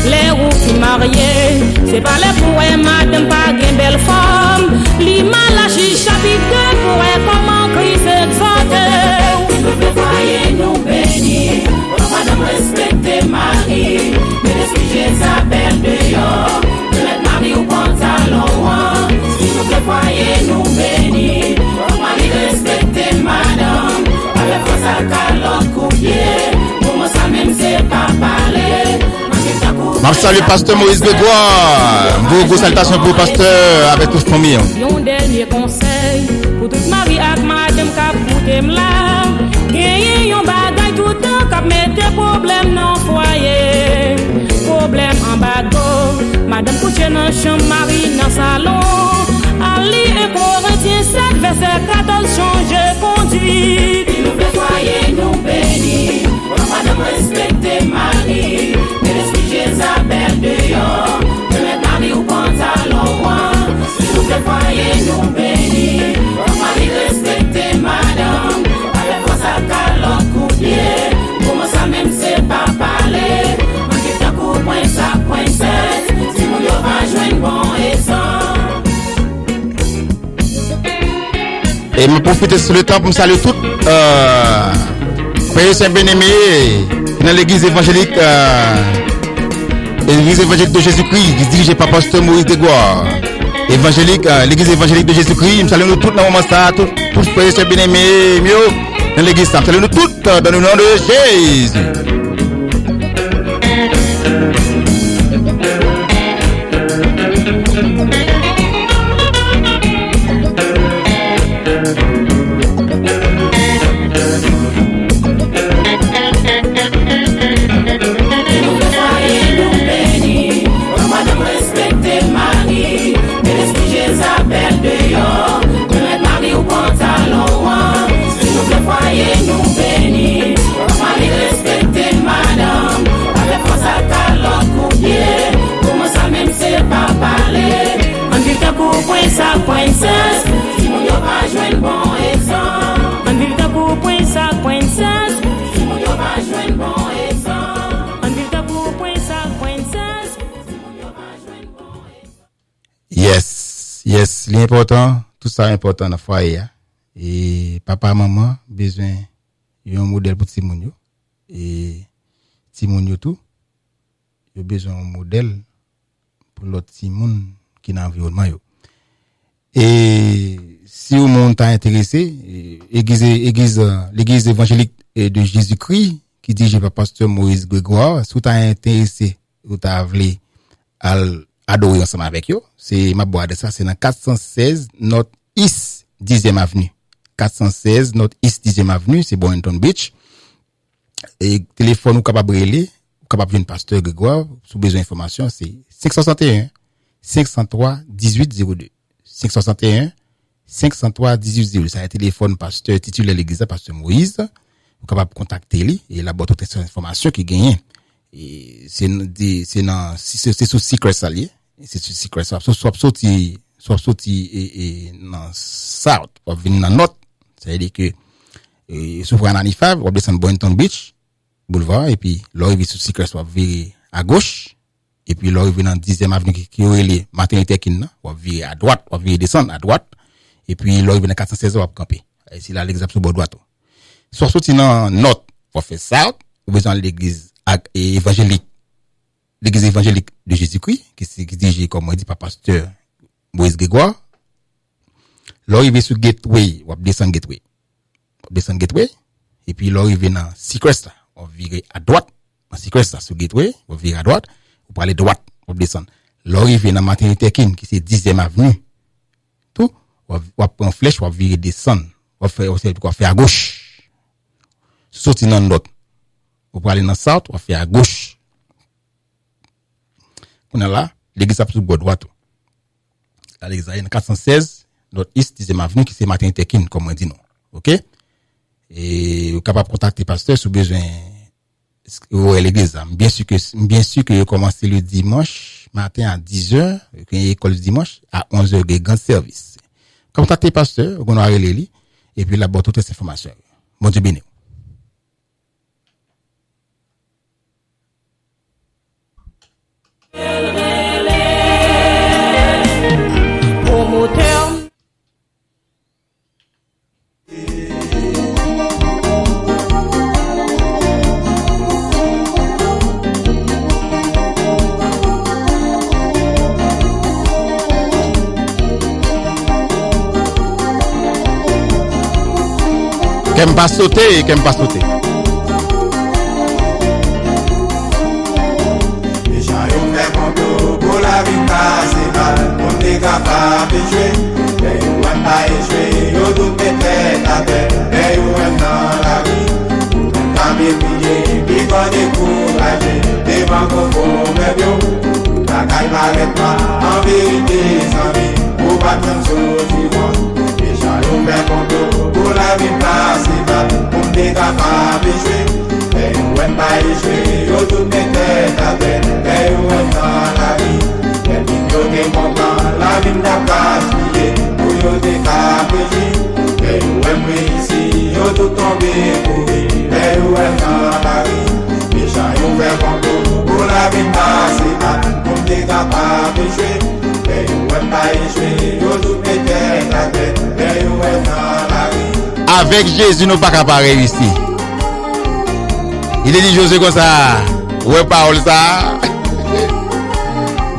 Les roues qui mariés, c'est pas les pour madame pas une belle femme. L'image la chicha vite pour comment crise exalté. Nous foyer nous béni. Madame respecte Marie, mais l'esprit Jézabel dehors. De mettre Marie au pantalon, si nous fait foyer nous bénis. Marie respecte Madame, avec force à calotte coupier. Pour moi ça même c'est pas parler. Je salue pasteur Moïse Grégoire. Beaucoup salutations pour pasteur avec toute famille. Un dernier conseil pour toute Marie avec Madame qui là. Gagne un bagage tout le temps qui met des problèmes dans le foyer. Problème en bagot. Madame couche dans la chambre, Marie dans le salon. Ali et Corinthiens 7, verset 14, change conduite. Il nous fait foyer, nous bénis. Madame respecte Marie. Mais l'esprit Jézabel dehors. De mettre Marie au pantalon. Il nous fait foyer, nous bénis. Marie respecte Madame. Calotte coupier, comment ça même c'est pas parler. On dit ta coup point ça princesse, si mon yo va joindre bon exemple. Et me profiter sur le temps pour me saluer tout frères et bien-aimés dans l'église évangélique de Jésus-Christ, dirigée par pasteur Moïse Grégoire. Évangélique, l'église évangélique de Jésus-Christ, me salue nous tous dans le moment ça, tous frères et bien-aimés, mieux. Dans l'église, salut-nous toutes dans le nom de Jésus. Sa princesse, si mon yo va joindre bon exemple. On vit ta pour point sa princesse, si mon yo va joindre bon exemple. On vit ta pour point sa princesse, si mon yo va joindre bon exemple. Yes, l'important, tout ça est important dans le foyer. Et papa, maman, besoin d'un modèle pour Timounio. Et Timounio tout, il a besoin d'un modèle pour l'autre Timoun qui est dans l'environnement. Et si vous monde t'a intéressé, l'église évangélique de Jésus-Christ, qui dirige par pasteur Moïse Grégoire, si vous t'a intéressé, vous t'a voulu adorer ensemble avec eux, c'est ma boîte de ça, c'est dans 416 North East 10e Avenue. 416 North East 10e Avenue, c'est Boynton Beach. Et téléphone, vous capable de relayer, vous capable de pasteur Grégoire, sous besoin d'information, c'est 561 503 1802. 561 503 1802. C'est un téléphone pasteur titulaire l'église, pasteur Moïse. Vous capable de contacter lui et la boîte de information qui gagne. Et c'est sous secret salier. C'est sous secret salier. Soit sorti et dans south, ou venir dans north. C'est-à-dire que, sous un anifab, ou descendre Boynton Beach, boulevard, et puis, là, il vit sous secret, soit virer à gauche. Et puis, là, il vient dans 10e avenue qui aurait les maternités qui n'ont, ou virer à droite, ou virer descendre à droite. Et puis, là, il vient dans 416 ou camper. Et c'est là, l'exemple sur bord droit. Soit sorti dans north, ou fait south, ou besoin de l'église évangélique l'église évangélique de Jésus-Christ, qui est dirigée, comme on dit, par pasteur Moïse Grégoire. L'arrivée sur Gateway, on va descendre Gateway. Et puis l'arrivée dans Seacrest, on va virer à droite. Dans Seacrest, sur Gateway, on va virer à droite. On va aller droite, on va descendre. L'arrivée dans Maternité King, qui c'est 10e avenue. Tout, on va prendre flèche, on va virer descendre. On va faire à gauche. Sortir dans l'autre. On va aller dans le south, on va faire à gauche. On est là, l'église a sur droite. Là, l'église a 416, notre East 10e avenue, qui c'est Maternité King, comme on dit non. OK? Et vous êtes capable de contacter pasteur si vous avez besoin de l'église. Bien sûr que vous commencez le dimanche matin à 10h, et école dimanche à 11h, de grand service. Contactez pasteur, vous allez les et puis là, bon, toutes ces informations. Bon Dieu béni. Qu'aime pas sauter. Avec Jésus, nous pas capables ici. Il est dit José comme ça. Ouais, parole ça.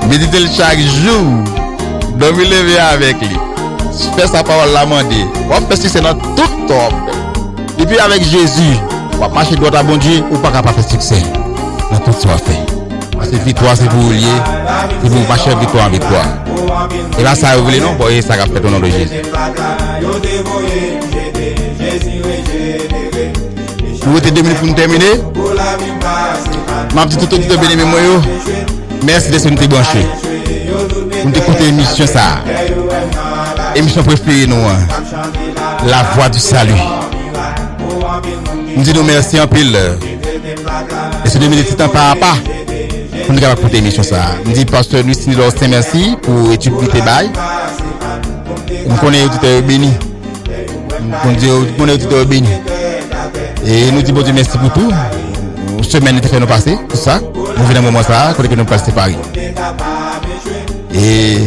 Méditez chaque jour. Donc, il lever avec lui. Fais sa parole la mander. On fait c'est dans tout top. Et puis avec Jésus, on va marcher droit à bon Dieu ou pas capable de faire succès. Dans tout ce qu'on fait. Parce que victoire, c'est pour vous lier. C'est pour marcher victoire en victoire. Et là, ça vous voulez non? Bon, et ça va faire au nom de Jésus. Nous étions 2 minutes pour nous terminer. Ma petite auditeur béni moi. Merci de nous brancher. Nous écoutons l'émission ça. Émission préférée nous. La voix du salut. Nous disons merci en pile. Et c'est 2 minutes temps par pas. Pour nous écouter l'émission ça. Nous disons pasteur Louis Sinilor merci pour étudier tes bails. Nous connaissons l'auditeur béni. Nous connaissons l'auditeur béni. Et nous disons bon Dieu merci pour tout. Semaine était fait nous passer, tout ça. Nous venons au moment ça, quand nous passons Paris. Et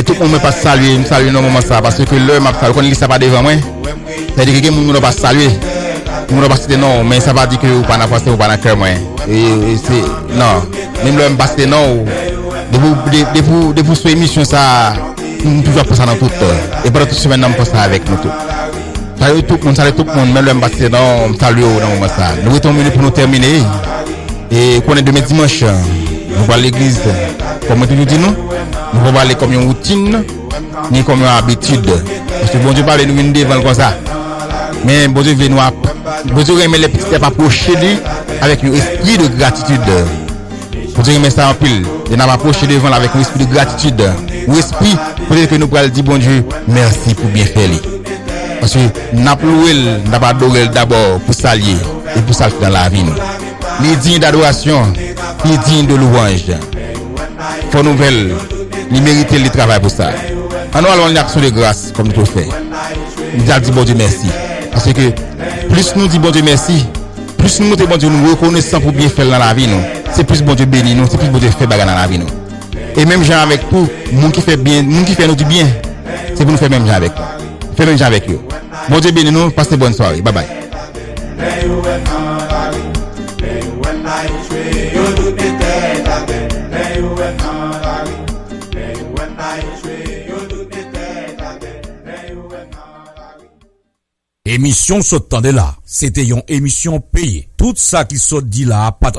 tout le monde passe saluer, nous saluons au moment ça, parce que l'heure m'a salué, quand il ça pas devant moi. C'est-à-dire que nous ne pas saluer. Nous ne pas citer non, mais ça va dire que vous pas na passer ou pas na cœur moi. Et c'est non, même l'heure pas citer non. De vous sur émission ça. Nous toujours pour ça dans tout et pendant toute semaine nous passons avec nous tout. Salut tout le monde, même le passé dans salut dans moment ça. Nous étions venus pour nous terminer et qu'on est demain dimanche. Nous va à l'église comme toujours dit nous va aller comme une routine ni comme une habitude parce que bon Dieu parle nous devant comme ça. Mais bon Dieu veut nous bon Dieu aimer les petits pas approcher lui avec un esprit de gratitude. Bon Dieu aimer ça en pile, et n'a pas approché devant avec un esprit de gratitude. Ou esprit peut-être que nous pourrons dire bon Dieu merci pour bien faire. Parce que n'a pas adoré d'abord pour s'allier et pour s'allier dans la vie. Il est digne d'adoration, il est digne de louange. Pour nouvelle, il mérite le travail pour ça. Alors allons une action de grâce comme nous pouvons faire. Nous allons dire bon Dieu merci. Parce que plus nous disons bon Dieu merci, plus nous bon Dieu nous reconnaissons pour bien faire dans la vie. C'est plus bon Dieu béni nous, c'est plus bon Dieu fait bagarre dans la vie. Et même gens avec nous, monde qui fait bien, monde qui fait nous du bien, c'est pour nous faire même gens avec nous. Fais avec eux. Bon Dieu béni nous, passez bonne soirée. Bye bye. Émission saute là. C'était une émission payée. Tout ça qui saute dit là, pas